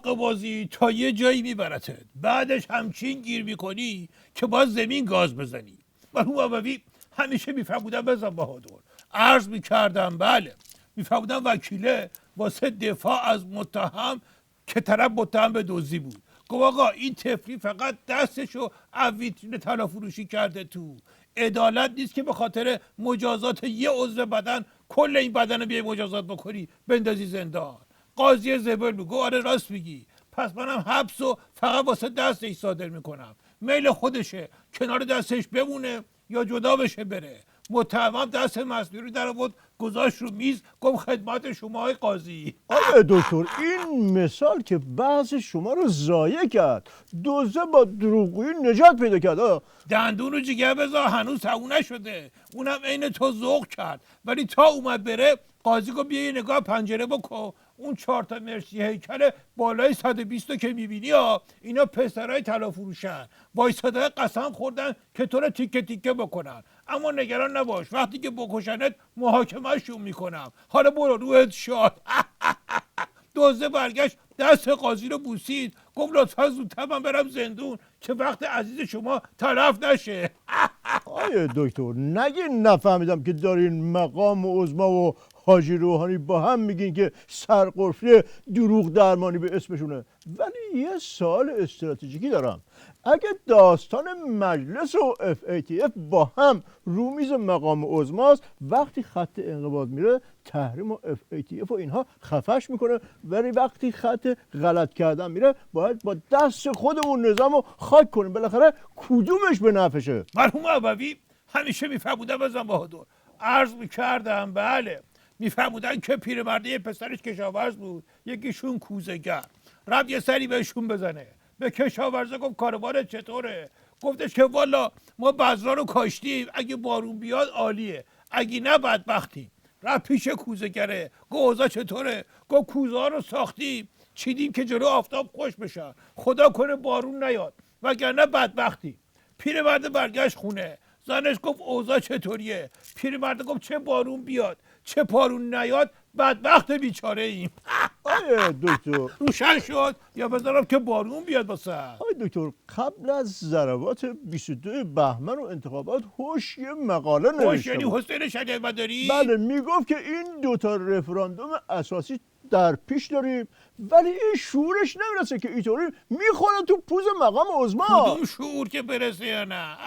حق بازی تا یه جایی میبرتت، بعدش همچین گیر میکنی که باز زمین گاز بزنی. مرحوم ابوی همیشه میفرمودن بزن بهادر، عرض میکردم بله، میفرمودن وکیله واسه دفاع از متهم که طرف متهم به دزدی بود، گفت آقا این طفلی فقط دستشو از ویترین طلا فروشی کرده تو، عدالت نیست که به خاطر مجازات یه عضو بدن کل این بدن رو بیای مجازات بکنی بندازی زندان. قاضی زبل میگه آره راست میگی، پس منم حبس و فقط واسه دستش صادر میکنم، میل خودشه کنار دستش بمونه یا جدا بشه بره. متهم دست مصنوعی در آورد گذاشت رو میز، گفت خدمت شما های قاضی. آقای دکتر این مثال که بحث شما رو ضایع کرد، دزده با دروغگویی نجات پیدا کرد. دندون رو جگر بذار، هنوز تموم نشده، اونم عین تو ذوق کرد، ولی تا اومد بره قاضی گفت بیا یه نگاه پنجره بکن، اون 4 تا مرسی هیکل بالای 120 که میبینی ها، اینا پسرای طلا فروشن، وایساده قسم خوردن که تو رو تیکه تیکه بکنن، اما نگران نباش وقتی که بکشنت محاکمهشون میکنم، حالا برو روحت شاد. دزده برگشت دست قاضی رو بوسید، گفت لطفا زودتر من برم زندون که وقت عزیز شما تلف نشه. آقای دکتر نگه نفهمیدم که دارین مقام و عظما و حاجی روحانی با هم میگین که سرقفلی دروغ درمانی به اسمشونه، ولی یه سوال استراتژیکی دارم. اگه داستان مجلس و FATF با هم رو میز مقام عظماست، وقتی خط انقباض میره تحریم و FATF و اینها خفش میکنه، ولی وقتی خط غلط کردن میره باید با دست خودمون نظام رو خاک کنیم، بالاخره کدومش به نفعشه؟ مرحوم ابوی همیشه میفرمودن بزن بهادر، عرض میکردم بله، میفرمودن که پیرمرده یه پسرش کشاورز بود، یکیشون کوزه‌گر، رفت یه سری بهشون بزنه، به کشاورزه گفت کاروبارت چطوره؟ گفتش که والا ما بذرا رو کاشتیم، اگه بارون بیاد عالیه، اگه نه بدبختیم. رفت پیش کوزه‌گره، گفت اوضاع چطوره؟ گفت کوزه ها رو ساختیم چیدیم که جلو آفتاب خوش بشن، خدا کنه بارون نیاد وگرنه بدبختیم. پیرمرد برگشت خونه، زنش گفت اوضاع چطوریه؟ پیرمرد گفت چه بارون بیاد چه بارون نیاد بدبخت بیچاره ایم. آقای دکتر روشن شد یا بذارم که بارون بیاد واسه؟ آقای دکتر قبل از ضربات 22 بهمن و انتخابات هوش یه مقاله نوشته یعنی بود. حسین شجاع مداری؟ بله میگفت که این دوتا رفراندوم اساسی در پیش داریم، ولی این شعورش نمیرسه که اینطوری میخوره تو پوز مقام عظما. کدوم شعور که برسه یا نه؟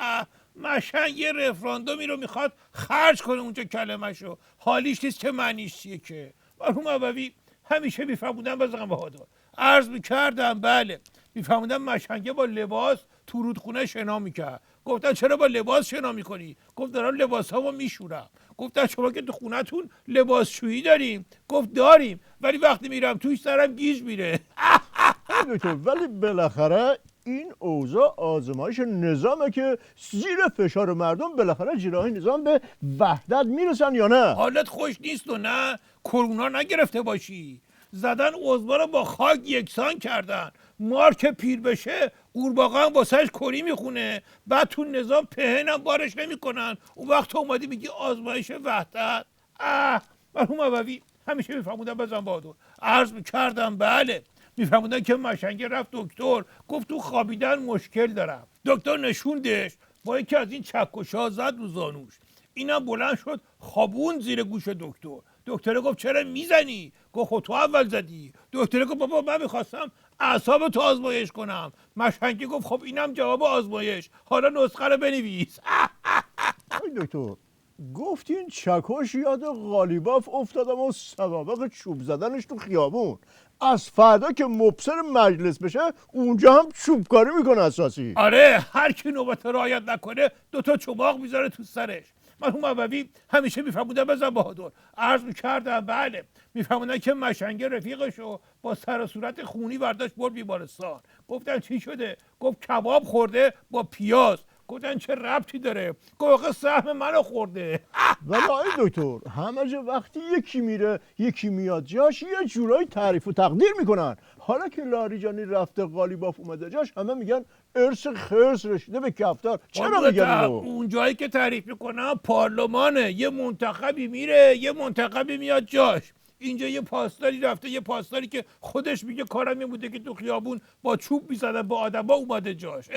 مشن یه رفراندومی رو میخواد خرج کنه اونجا کلمشو، حالیش نیست که معنیش چیه که. مرحوم ابوی همیشه میفرمودن بزن بهادر، عرض میکردم بله، میفرمودن مشنگه با لباس تو رودخونه شنا میکرد، گفتن چرا با لباس شنا میکنی؟ گفت دارم لباس ها میشورم. گفتن شما که تو خونتون لباسشویی داریم؟ گفت داریم، ولی وقتی میرم توش سرم گیج میره. دکتر ولی بالاخره این اوضاع آزمایش نظامه که زیر فشار مردم بالاخره جراحی نظام به وحدت میرسن یا نه؟ حالت خوش نیست و نه کرونا نگرفته باشی، زدن عضوا رو با خاک یکسان کردن، مار که پیر بشه قورباغه هم واسهش کری میخونه، بعد تو نظام پهنم بارش نمیکنن، اون وقت اومدی میگی آزمایش وحدت. مرحوم ابوی همیشه میفرمودن بزن بهادر، عرض میکردم بله، میفرمودن که مشنگه رفت دکتر، گفت تو خوابیدن مشکل دارم، دکتر نشوندش با یکی از این چکش‌ها زد رو زانوش، اینم بلند شد خوابون زیر گوش دکتر. دکتر گفت چرا میزنی؟ گفت خب تو اول زدی. دکتر گفت بابا من میخواستم اعصاب تو آزمایش کنم. مشنگی گفت خب اینم جواب آزمایش، حالا نسخه رو بنویس. دکتر گفتین چکش یاد قالیباف افتادم و سوابق چوب زدنش تو خیابون، از فردا که مبصر مجلس بشه اونجا هم چوبکاری میکنه اساسی. آره هر کی نوبت رعایت نکنه 2 تا چماق میذاره تو سرش. مرحوم ابوی همیشه میفرمودن بزن بهادر، عرض میکردم بله، میفرمودن که مشنگه رفیقشو با سر و صورت خونی برداشت برد بیمارستان. گفتن چی شده؟ گفت کباب خورده با پیاز. گفتن چه ربطی داره؟ گفت سهم منو خورده. ولی آقای دکتر همه جا وقتی یکی میره یکی میاد جاش یه جورایی تعریف و تقدیر میکنن، حالا که لاریجانی رفته قالیباف اومده جاش همه میگن ارث خرس رسیده به کفتار. چرا میگن اینو؟ اون جایی که تعریف میکنن پارلمانه، یه منتخبی میره یه منتخبی میاد جاش، اینجا یه پاسداری رفته، یه پاسداری که خودش میگه کارم این بوده که تو خیابون با چوب میزدن با آدما اومده جاش.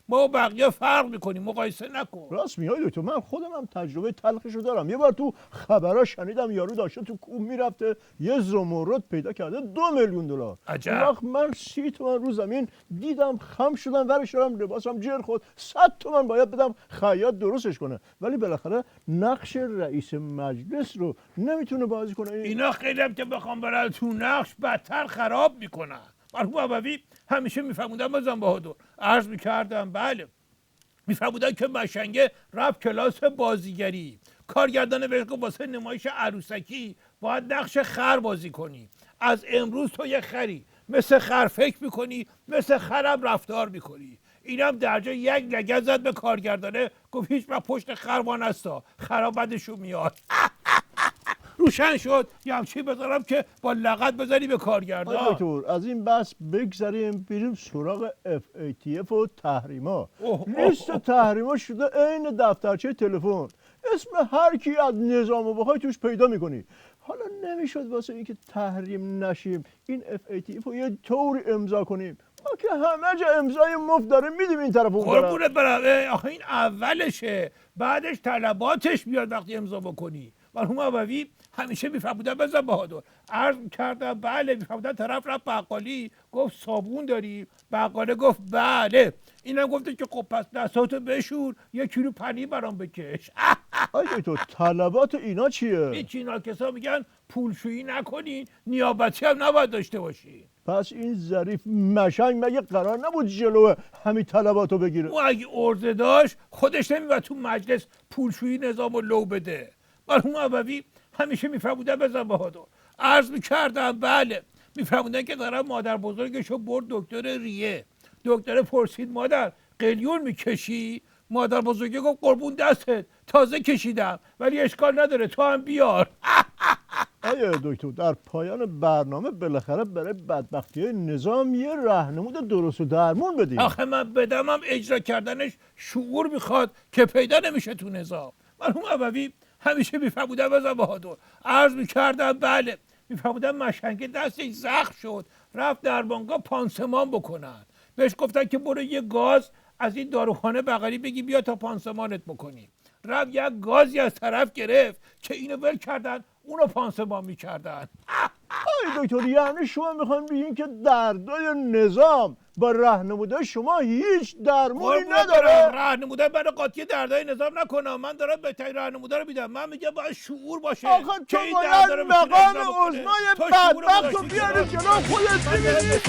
ما بقیه فرق میکنیم، مقایسه نکن. راست میگی دکتر، من خودم هم تجربه تلخشو دارم. یه بار تو خبرها شنیدم یارو داشته تو کوه میرفته یه زمرد پیدا کرده 2 میلیون دلار. عجب. اون وقت من 30 تومن رو زمین دیدم، خم شدم، ورش دارم، لباسم جر خورد، 100 تومن باید بدم خیاط درستش کنه. ولی بالاخره نقش رئیس مجلس رو نمیتونه بازی کنه. اینا خیلی هم که بخوام برن تو نقش بدتر خراب میکنن. مرحوم ابوی همیشه میفهموندن بازم بهادر، عرض میکردم بله، میفهموندن که مشنگه رفت کلاس بازیگری، کارگردان بهش گفت واسه نمایش عروسکی باید نقش خر بازی کنی، از امروز تو یه خری، مثل خر فکر میکنی، مثل خرم رفتار میکنی. اینم درجا یک لگد زد به کارگردانه، گفت هیچ وقت پشت خر وانستا، خرا بدشون میاد. روشن شد یه همچی بذارم که با لغت بزنی به کارگردان. دکتر از این بحث بگذاریم بریم سراغ FATF و تحریما. لیست تحریما شده عین دفترچه تلفن، اسم هر کی از نظام و بخوای توش پیدا میکنی. حالا نمیشد واسه اینکه تحریم نشیم این FATF رو یه طوری امضا کنیم ما که همه جا امضای مفت داره میدیم این طرف اون طرف. قربونت برم، آخه این اولشه، بعدش طلباتش بیاد وقتی امضا بکنی. مرحوم ابوی همیشه میفهمودن بزن بهادر، عرض کردم بله، میفهمودن طرف رفت بقالی گفت صابون داری، بقاله گفت بله، اینم گفته که خب پس دستاتو بشور 1 کیلو پنیر برام بکش. آی دکتر طلبات اینا چیه؟ هیچ، اینا کسا میگن پولشویی نکنین، نیابتی هم نباید داشته باشین. پس این ظریف مشنگ مگه قرار نبود جلو همین طلباتو بگیره؟ او اگه عرضه داشت خودش نمیاد تو مجلس پولشویی نظام رو لو بده. مرحوم ابوی همیشه میفهمودن بزن بهادر، عرض میکردم بله، میفهمودن که دارم مادر بزرگشو برد دکتر ریه. دکتر پرسید مادر قلیون میکشی؟ مادر بزرگه گفت قربون دستت تازه کشیدم، ولی اشکال نداره تو هم بیار. آیا دکتر در پایان برنامه بالاخره برای بدبختی نظام یه راهنمود درست و درمون بدیم. آخه من بدمم اجرا کردنش شعور میخواد که پیدا نمیشه تو نظام. مرحوم ابوی همیشه میفهمودن بزن بهادر، عرض میکردم بله، میفهمودن مشنگه دستش زخم شد رفت در بانگاه پانسمان بکنن، بهش گفتن که برو یه گاز از این داروخانه بغلی بگی بیا تا پانسمانت بکنیم. رفت یک گازی از طرف گرفت که اینو ول کردن اونو پانسمان میکردن. آی دکتر یعنی شما میخواین بگین که دردای نظام با راهنمودهای شما هیچ درمونی نداره؟ راهنمودهای برای قاطی دردای نظام نکنم، من دارم بهترین راهنمودا رو میدم. من میگم باید شعور باشه. آخه تو باید مقام عظمای بدبخت رو بیاری جلو خودت ببینی.